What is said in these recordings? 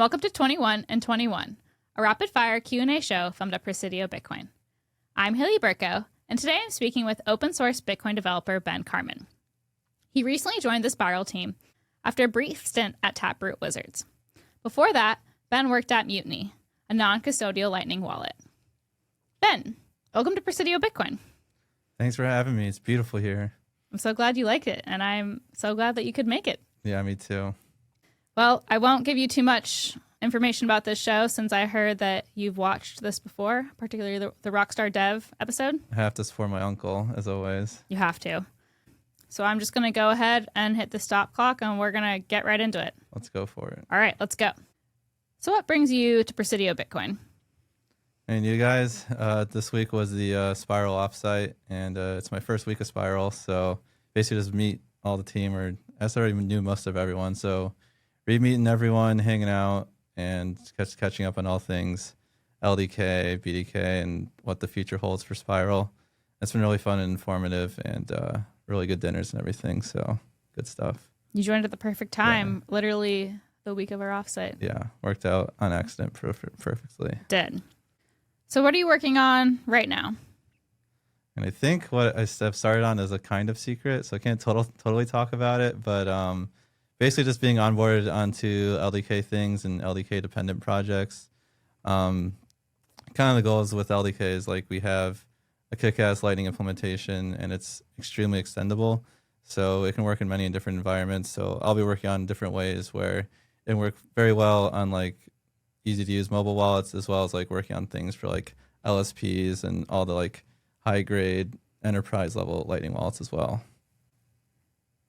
welcome to 21 and 21, a rapid-fire Q&A show filmed at Prescidio Bitcoin. I'm Haley Berkoe, and today I'm speaking with open-source Bitcoin developer Ben Carman. He recently joined the Spiral team after a brief stint at Taproot Wizards. Before that, Ben worked at Mutiny, a non-custodial Lightning wallet. Ben, welcome to Prescidio Bitcoin. Thanks for having me. It's beautiful here. I'm so glad you liked it, and I'm so glad that you could make it. Yeah, me too. Well, I won't give you too much information about this show since I heard that you've watched this before, particularly the Rockstar Dev episode. I have to support my uncle, as always. You have to. So I'm just going to go ahead and hit the stop clock, and we're going to get right into it. Let's go for it. All right, let's go. So what brings you to Prescidio Bitcoin? And you guys, this week was the Spiral offsite, and it's my first week of Spiral, so basically just meet all the team, or I already knew most of everyone, so re-meeting everyone, hanging out, and catching up on all things LDK, BDK, and what the future holds for Spiral. It's been really fun and informative, and really good dinners and everything, so good stuff. You joined at the perfect time, literally the week of our offsite. Yeah, worked out on accident perfectly. Did. So what are you working on right now? And I think what I started on is a kind of secret, so I can't totally talk about it, but basically just being onboarded onto LDK things and LDK dependent projects. Kind of the goals with LDK is like we have a kick-ass Lightning implementation, and it's extremely extendable, so it can work in many different environments. So I'll be working on different ways where it can work very well on like easy to use mobile wallets, as well as like working on things for like LSPs and all the like high grade enterprise level Lightning wallets as well.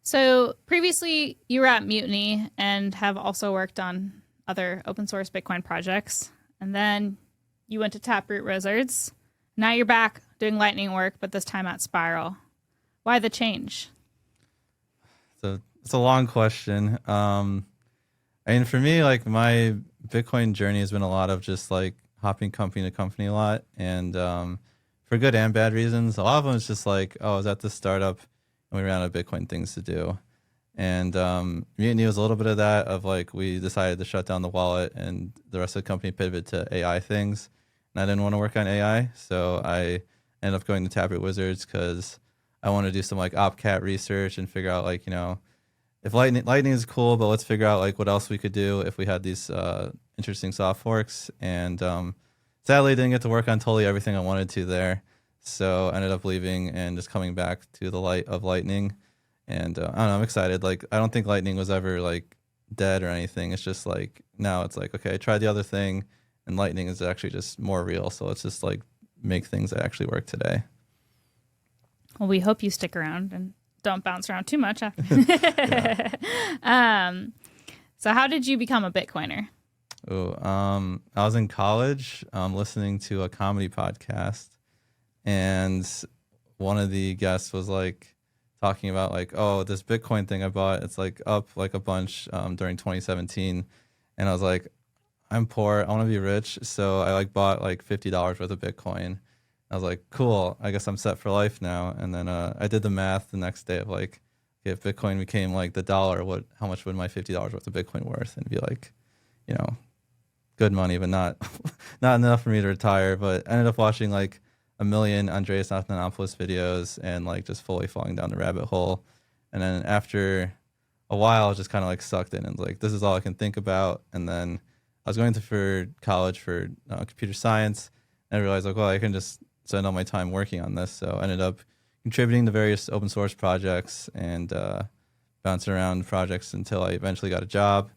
So previously you were at Mutiny and have also worked on other open source Bitcoin projects. And then you went to Taproot Wizards. Now you're back doing Lightning work, but this time at Spiral. Why the change? So it's a long question. I mean, for me, like my Bitcoin journey has been a lot of just like hopping company to company a lot, and for good and bad reasons. A lot of them is just like, oh, I was at this startup and we ran out of Bitcoin things to do. And Mutiny was a little bit of that, of like we decided to shut down the wallet and the rest of the company pivoted to AI things. And I didn't want to work on AI, so I ended up going to Taproot Wizards because I want to do some like OpCat research and figure out like, you know, if Lightning is cool, but let's figure out like what else we could do if we had these interesting soft forks. And sadly, didn't get to work on totally everything I wanted to there. So I ended up leaving and just coming back to the light of Lightning. And I don't know, I'm excited. Like, I don't think Lightning was ever like dead or anything. It's just like, now it's like, okay, I tried the other thing and Lightning is actually just more real. So let's just like make things that actually work today. Well, we hope you stick around and don't bounce around too much after. So how did you become a Bitcoiner? I was in college listening to a comedy podcast, and one of the guests was like talking about like, oh, this Bitcoin thing I bought, it's like up like a bunch during 2017. And I was like, I'm poor, I want to be rich. So I like bought like $50 worth of Bitcoin. I was like, cool, I guess I'm set for life now. And then I did the math the next day of like, if Bitcoin became like the dollar, how much would my $50 worth of Bitcoin worth? And be like, you know, good money, but not enough for me to retire. But I ended up watching like a million Andreas Antonopoulos videos and like just fully falling down the rabbit hole. And then after a while, I was just kind of like sucked in and like, this is all I can think about. And then I was going for college for computer science, and I realized like, well, I can just spend all my time working on this. So I ended up contributing to various open source projects and bouncing around projects until I eventually got a job.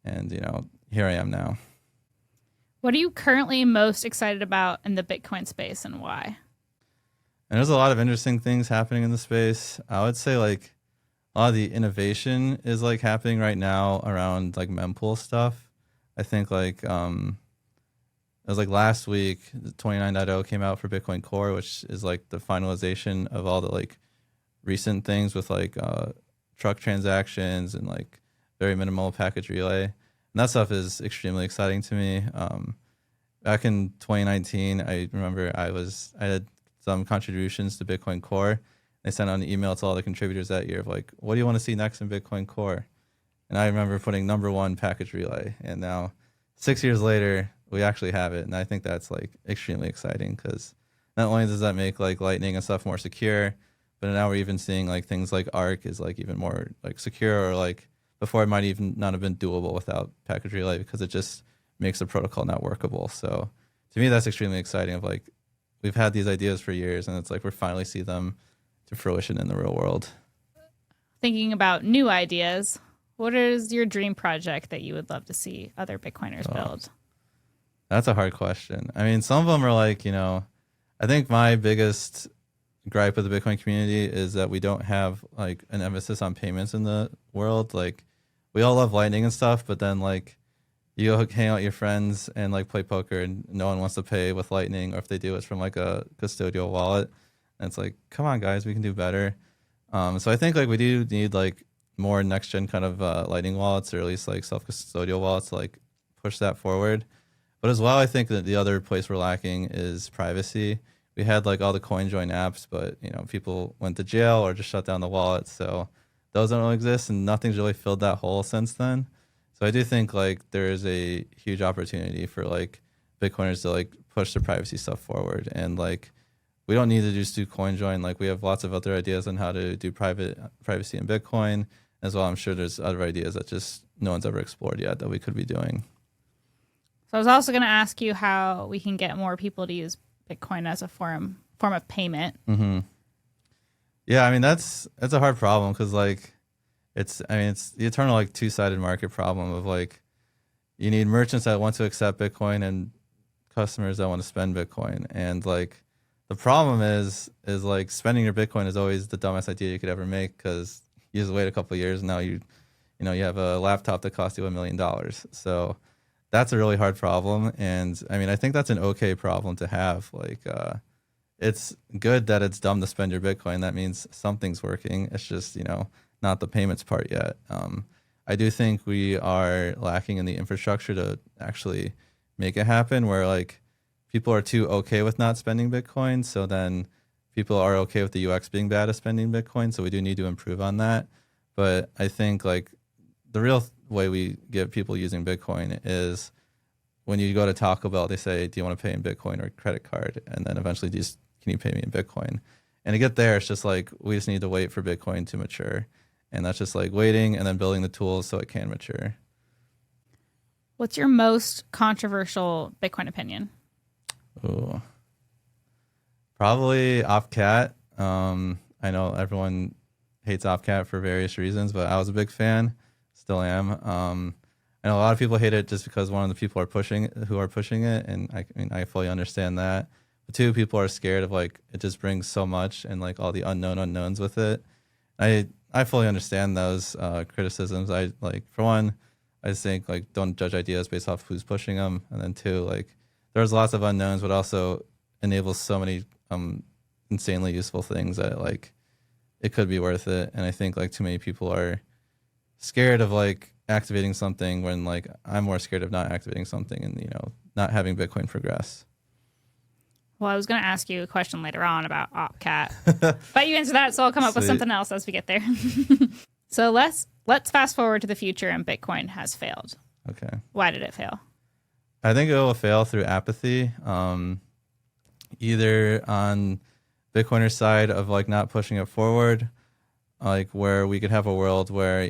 And, you know, here I am now. What are you currently most excited about in the Bitcoin space and why? And there's a lot of interesting things happening in the space. I would say like a lot of the innovation is like happening right now around like mempool stuff. I think like it was like last week, 29.0 came out for Bitcoin Core, which is like the finalization of all the like recent things with like truck transactions and like very minimal package relay. And that stuff is extremely exciting to me. Back in 2019, I remember I had some contributions to Bitcoin Core. They sent out an email to all the contributors that year of like, what do you want to see next in Bitcoin Core? And I remember putting number 1 package relay. And now 6 years later, we actually have it. And I think that's like extremely exciting because not only does that make like Lightning and stuff more secure, but now we're even seeing like things like Arc is like even more like secure, or like before it might even not have been doable without package relay because it just makes the protocol not workable. So to me, that's extremely exciting of like, we've had these ideas for years and it's like we're finally see them to fruition in the real world. Thinking about new ideas, what is your dream project that you would love to see other Bitcoiners build? That's a hard question. I mean, some of them are like, I think my biggest gripe with the Bitcoin community is that we don't have like an emphasis on payments in the world. Like we all love Lightning and stuff, but then like you go hang out with your friends and like play poker and no one wants to pay with Lightning, or if they do, it's from like a custodial wallet. And it's like, come on guys, we can do better. So I think like we do need like more next gen kind of Lightning wallets, or at least like self-custodial wallets to like push that forward. But as well, I think that the other place we're lacking is privacy. We had like all the CoinJoin apps, but people went to jail or just shut down the wallet. So those don't really exist, and nothing's really filled that hole since then. So I do think like there is a huge opportunity for like Bitcoiners to like push the privacy stuff forward. And like we don't need to just do CoinJoin. Like we have lots of other ideas on how to do privacy in Bitcoin as well. I'm sure there's other ideas that just no one's ever explored yet that we could be doing. So I was also going to ask you how we can get more people to use Bitcoin as a form of payment. Mm-hmm. Yeah, I mean that's a hard problem because like it's the eternal like two-sided market problem of like you need merchants that want to accept Bitcoin and customers that want to spend Bitcoin. And like the problem is like spending your Bitcoin is always the dumbest idea you could ever make, because you just wait a couple of years and now you have a laptop that costs you $1 million. So that's a really hard problem. And I mean, I think that's an okay problem to have. Like it's good that it's dumb to spend your Bitcoin. That means something's working. It's just, not the payments part yet. I do think we are lacking in the infrastructure to actually make it happen, where like people are too okay with not spending Bitcoin. So then people are okay with the UX being bad at spending Bitcoin. So we do need to improve on that. But I think like the real way we get people using Bitcoin is when you go to Taco Bell, they say, do you want to pay in Bitcoin or credit card? And then eventually can you pay me in Bitcoin? And to get there, it's just like, we just need to wait for Bitcoin to mature. And that's just like waiting and then building the tools so it can mature. What's your most controversial Bitcoin opinion? Ooh. Probably OpCat. I know everyone hates OpCat for various reasons, but I was a big fan, still am. I know a lot of people hate it just because one of the people who are pushing it, and I fully understand that. But two, people are scared of like it just brings so much and like all the unknown unknowns with it. I fully understand those criticisms. I like, for one, I just think like don't judge ideas based off who's pushing them, and then two, like there's lots of unknowns, but also enables so many insanely useful things that like it could be worth it. And I think like too many people are scared of like activating something when like I'm more scared of not activating something and not having Bitcoin progress. Well, I was going to ask you a question later on about OpCat, but you answered that, so I'll come up with something else as we get there. So let's fast forward to the future, and Bitcoin has failed. Okay. Why did it fail? I think it will fail through apathy, either on Bitcoiners' side of like not pushing it forward, like where we could have a world where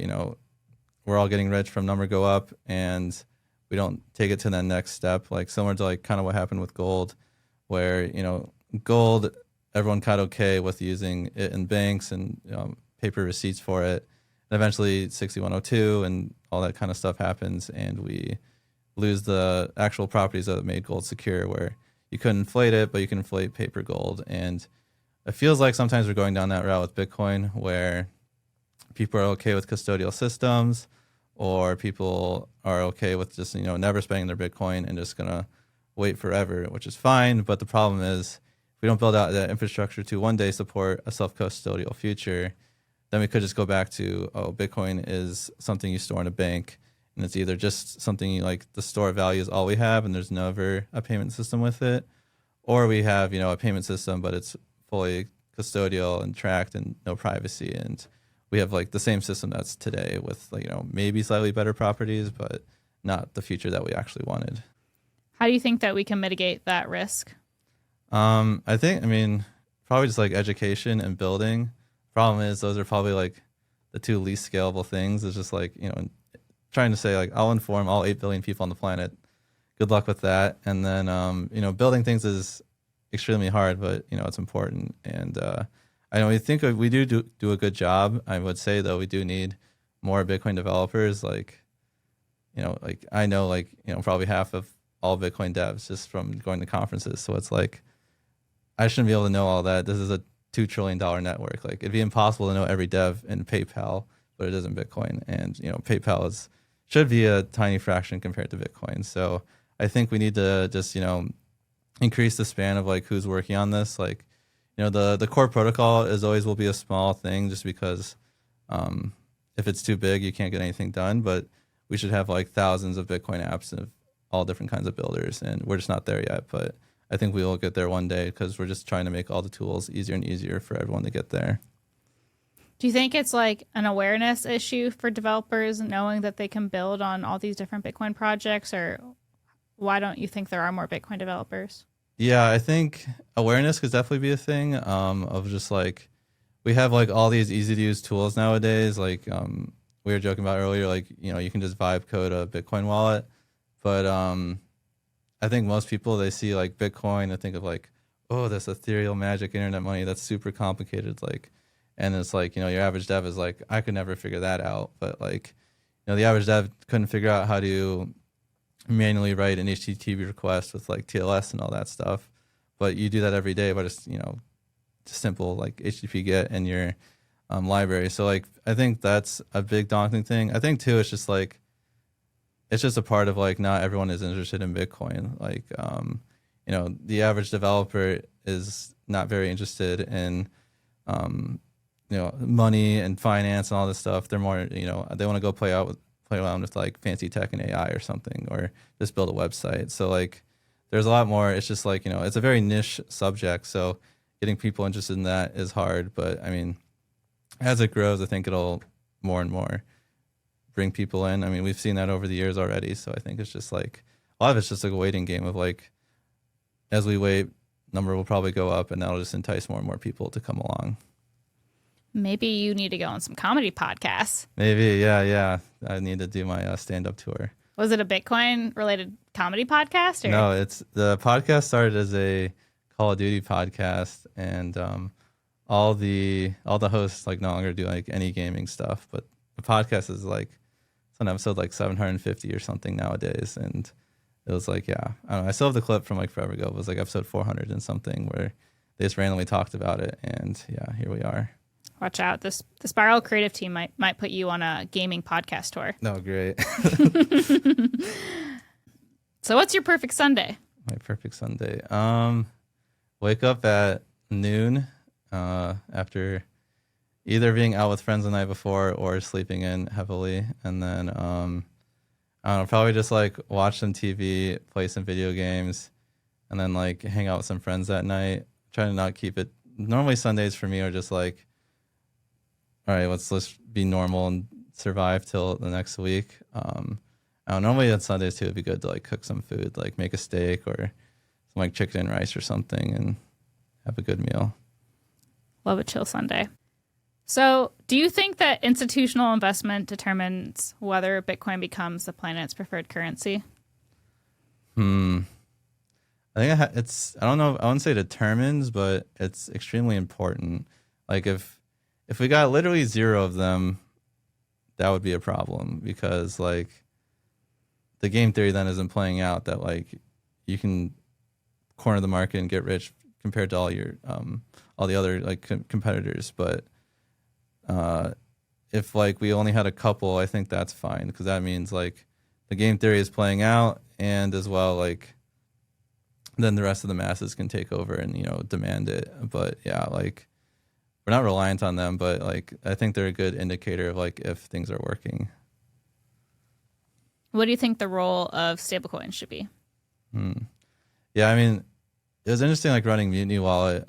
we're all getting rich from number go up and we don't take it to the next step, like similar to like kind of what happened with gold, where gold, everyone got okay with using it in banks and paper receipts for it. And eventually 6102 and all that kind of stuff happens, and we lose the actual properties that made gold secure, where you couldn't inflate it, but you can inflate paper gold. And it feels like sometimes we're going down that route with Bitcoin, where people are okay with custodial systems, or people are okay with just, never spending their Bitcoin and just going to wait forever, which is fine. But the problem is if we don't build out that infrastructure to one day support a self-custodial future, then we could just go back to, Bitcoin is something you store in a bank, and it's either just something like the store of value is all we have and there's never a payment system with it, or we have, a payment system, but it's fully custodial and tracked and no privacy. And we have like the same system that's today with like, maybe slightly better properties, but not the future that we actually wanted. How do you think that we can mitigate that risk? I mean, probably just like education and building. Problem is, those are probably like the two least scalable things. It's just like, trying to say like, I'll inform all 8 billion people on the planet. Good luck with that. And then, building things is extremely hard, but it's important. And I know we think we do a good job. I would say though, we do need more Bitcoin developers. Like I know probably half of all Bitcoin devs just from going to conferences. So it's like, I shouldn't be able to know all that. This is a $2 trillion network. Like it'd be impossible to know every dev in PayPal, but it is in Bitcoin. And, PayPal should be a tiny fraction compared to Bitcoin. So I think we need to just, increase the span of like who's working on this. Like, the core protocol will be a small thing just because if it's too big, you can't get anything done. But we should have like thousands of Bitcoin apps of all different kinds of builders. And we're just not there yet. But I think we will get there one day because we're just trying to make all the tools easier and easier for everyone to get there. Do you think it's like an awareness issue for developers knowing that they can build on all these different Bitcoin projects, or why don't you think there are more Bitcoin developers? Yeah, I think awareness could definitely be a thing of just like we have like all these easy to use tools nowadays. Like we were joking about earlier, like, you can just vibe code a Bitcoin wallet. But I think most people, they see like Bitcoin, they think of like, oh, this ethereal magic internet money that's super complicated. Like, and it's like, your average dev is like, I could never figure that out. But like, the average dev couldn't figure out how to manually write an HTTP request with like TLS and all that stuff. But you do that every day by just, just simple like HTTP GET in your library. So like, I think that's a big daunting thing. I think too, it's just like, it's just a part of like, not everyone is interested in Bitcoin. Like, the average developer is not very interested in, money and finance and all this stuff. They're more, they want to go play around with like fancy tech and AI or something, or just build a website. So like, there's a lot more. It's just like, it's a very niche subject. So getting people interested in that is hard. But I mean, as it grows, I think it'll more and more bring people in. I mean, we've seen that over the years already. So I think it's just like, a lot of it's just like a waiting game of like, as we wait, number will probably go up, and that'll just entice more and more people to come along. Maybe you need to go on some comedy podcasts. Maybe, yeah. I need to do my stand-up tour. Was it a Bitcoin-related comedy podcast? Or? No, the podcast started as a Call of Duty podcast, and all the hosts like no longer do like any gaming stuff, but the podcast is like it's on episode like 750 or something nowadays, and it was like, yeah, I don't know. I still have the clip from like forever ago. It was like episode 400 and something where they just randomly talked about it, and yeah, here we are. Watch out! The Spiral creative team might put you on a gaming podcast tour. No, great. So, what's your perfect Sunday? My perfect Sunday. Wake up at noon after either being out with friends the night before or sleeping in heavily, and then I don't know, probably just like watch some TV, play some video games, and then like hang out with some friends that night. Try to not keep it. Normally Sundays for me are just like, all right, let's be normal and survive till the next week. I don't know, normally on Sundays too, it'd be good to like cook some food, like make a steak or some like chicken and rice or something, and have a good meal. Love a chill Sunday. So, do you think that institutional investment determines whether Bitcoin becomes the planet's preferred currency? I think I don't know. I wouldn't say determines, but it's extremely important. Like if we got literally zero of them, that would be a problem, because like the game theory then isn't playing out that like you can corner the market and get rich compared to all the other like competitors. But if like we only had a couple, I think that's fine, because that means like the game theory is playing out, and as well like then the rest of the masses can take over and demand it. But yeah, like we're not reliant on them, but like I think they're a good indicator of like if things are working. What do you think the role of stablecoins should be? Yeah, I mean, it was interesting like running Mutiny Wallet.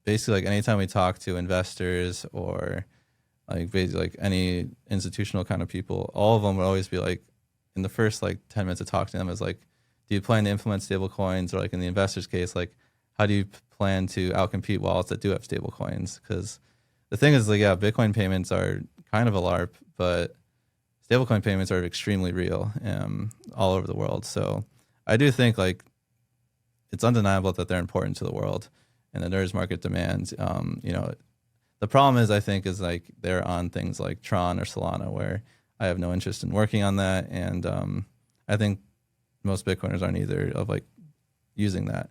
Basically, like anytime we talk to investors or like basically like any institutional kind of people, all of them would always be like, in the first like 10 minutes of talking to them is like, do you plan to implement stable coins? Or like in the investor's case, like how do you plan to outcompete wallets that do have stable coins? Because the thing is like, yeah, Bitcoin payments are kind of a LARP, but stablecoin payments are extremely real all over the world. So I do think like it's undeniable that they're important to the world and that there is market demand. The problem is, I think, is like they're on things like Tron or Solana, where I have no interest in working on that. And I think most Bitcoiners aren't either of like using that.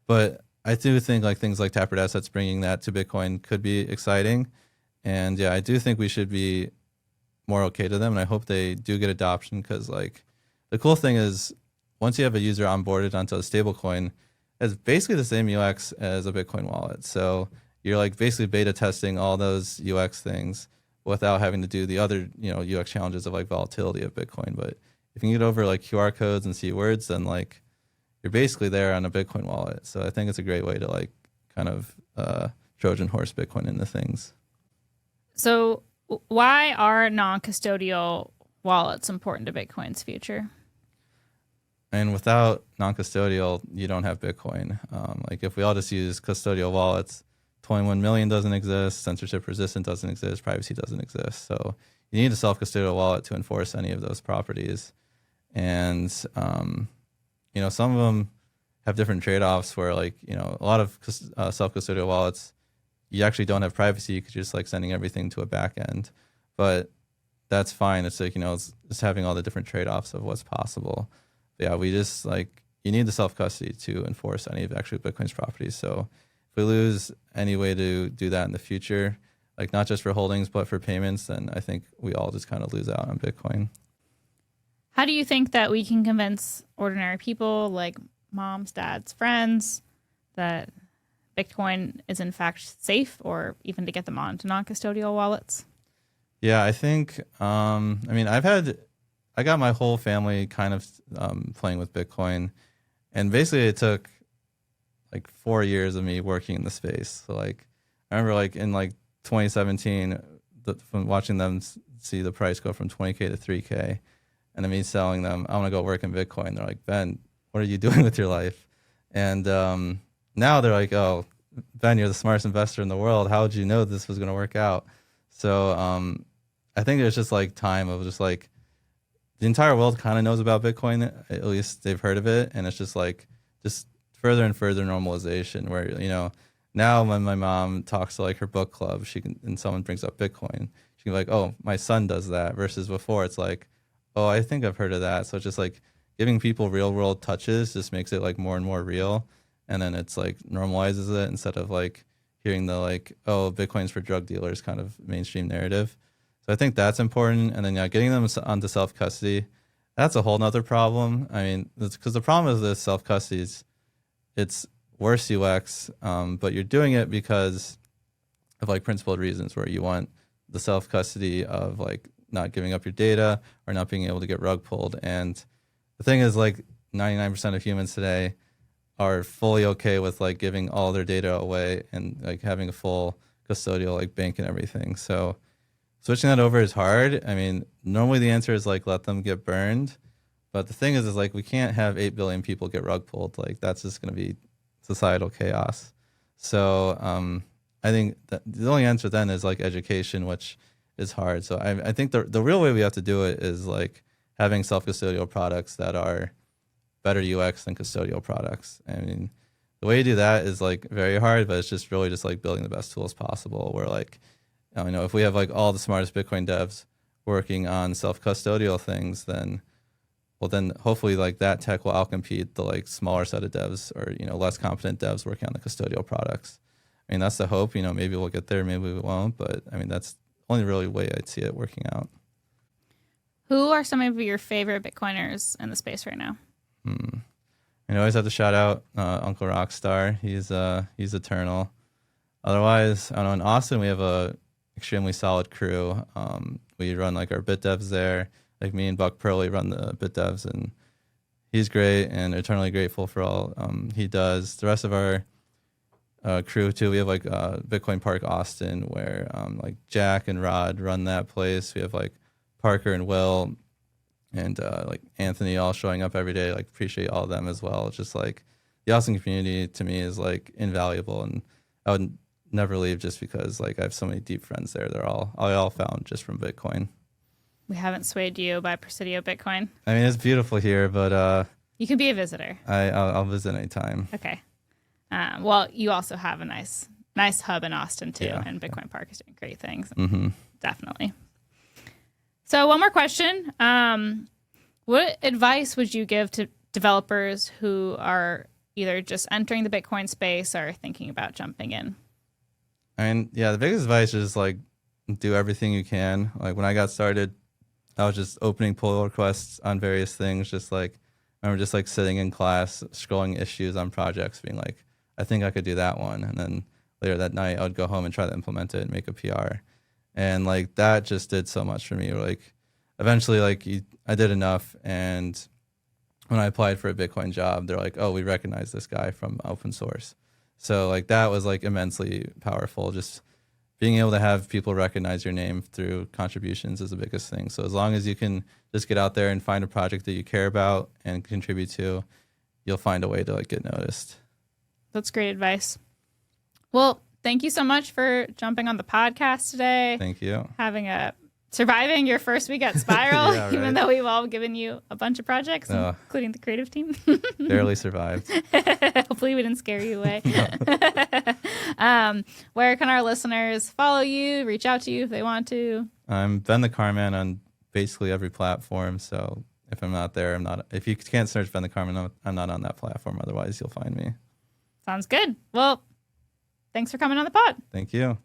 But I do think like things like Taproot Assets bringing that to Bitcoin could be exciting. And yeah, I do think we should be more okay to them. And I hope they do get adoption, because like the cool thing is once you have a user onboarded onto a stablecoin, it's basically the same UX as a Bitcoin wallet. So you're like basically beta testing all those UX things without having to do the other, UX challenges of like volatility of Bitcoin. But if you can get over like QR codes and see words, then like you're basically there on a Bitcoin wallet. So I think it's a great way to like kind of Trojan horse Bitcoin into things. So why are non-custodial wallets important to Bitcoin's future? And without non-custodial, you don't have Bitcoin. Like if we all just use custodial wallets, 21 million doesn't exist, censorship resistant doesn't exist, privacy doesn't exist. So you need a self-custodial wallet to enforce any of those properties. And, some of them have different trade-offs where like, a lot of self-custodial wallets, you actually don't have privacy because you're just like sending everything to a back end. But that's fine. It's like, it's just having all the different trade-offs of what's possible. But yeah, we just like, you need the self-custody to enforce any of actually Bitcoin's properties. So if we lose any way to do that in the future, like not just for holdings, but for payments, then I think we all just kind of lose out on Bitcoin. How do you think that we can convince ordinary people like moms, dads, friends that Bitcoin is in fact safe, or even to get them onto non-custodial wallets? Yeah, I think, I got my whole family kind of playing with Bitcoin, and basically it took like 4 years of me working in the space. So like, I remember like in like 2017, from watching them see the price go from 20K to 3K, and then me selling them, I want to go work in Bitcoin. They're like, Ben, what are you doing with your life? And now they're like, oh, Ben, you're the smartest investor in the world. How would you know this was going to work out? So I think there's just like time of just like the entire world kind of knows about Bitcoin. At least they've heard of it. And it's just like just further and further normalization where, now when my mom talks to like her book club, and someone brings up Bitcoin, she can be like, oh, my son does that. Versus before it's like, oh, I think I've heard of that. So it's just like giving people real world touches just makes it like more and more real. And then it's like normalizes it instead of like hearing the like, oh, Bitcoin's for drug dealers kind of mainstream narrative. So I think that's important. And then getting them onto self-custody, that's a whole nother problem. I mean, because the problem with this self-custody is it's worse UX, but you're doing it because of like principled reasons where you want the self-custody of like not giving up your data or not being able to get rug pulled. And the thing is like 99% of humans today are fully okay with like giving all their data away and like having a full custodial like bank and everything. So switching that over is hard. I mean, normally the answer is like let them get burned. But the thing is like we can't have 8 billion people get rug pulled. Like that's just going to be societal chaos. So I think that the only answer then is like education, which is hard. So I think the real way we have to do it is like having self-custodial products that are better UX than custodial products. I mean, the way you do that is like very hard, but it's just really just like building the best tools possible. Where like, if we have like all the smartest Bitcoin devs working on self-custodial things, then hopefully like that tech will outcompete the like smaller set of devs or, less competent devs working on the custodial products. I mean, that's the hope, maybe we'll get there, maybe we won't, but I mean, that's the only really way I'd see it working out. Who are some of your favorite Bitcoiners in the space right now? I always have to shout out Uncle Rockstar. He's eternal. Otherwise, I don't know, in Austin, we have a extremely solid crew. We run like our bit devs there. Like me and Buck Pearly run the bit devs, and he's great and eternally grateful for all he does. The rest of our crew too, we have like Bitcoin Park Austin, where like Jack and Rod run that place. We have like Parker and Will and like Anthony all showing up every day. Like appreciate all of them as well. It's just like the Austin community to me is like invaluable, and I would never leave just because like I have so many deep friends there. I all found just from Bitcoin. We haven't swayed you by Prescidio Bitcoin. I mean, it's beautiful here, but you can be a visitor. I'll visit anytime. Okay. Well, you also have a nice hub in Austin too, Yeah. and Bitcoin Park is doing great things. Mm-hmm. Definitely. So one more question. What advice would you give to developers who are either just entering the Bitcoin space or thinking about jumping in? I mean, yeah, the biggest advice is like do everything you can. Like when I got started, I was just opening pull requests on various things. Just like I remember just like sitting in class, scrolling issues on projects, being like, I think I could do that one. And then later that night, I would go home and try to implement it and make a PR. And like that just did so much for me. Like eventually, like I did enough. And when I applied for a Bitcoin job, they're like, oh, we recognize this guy from open source. So like that was like immensely powerful. Just being able to have people recognize your name through contributions is the biggest thing. So as long as you can just get out there and find a project that you care about and contribute to, you'll find a way to like get noticed. That's great advice. Well, thank you so much for jumping on the podcast today. Thank you. Surviving your first week at Spiral, Yeah, right. even though we've all given you a bunch of projects, including the creative team. Barely survived. Hopefully we didn't scare you away. Where can our listeners follow you, reach out to you if they want to? I'm Ben the Carman on basically every platform. So if I'm not there, I'm not. If you can't search Ben the Carman, I'm not on that platform. Otherwise, you'll find me. Sounds good. Well, thanks for coming on the pod. Thank you.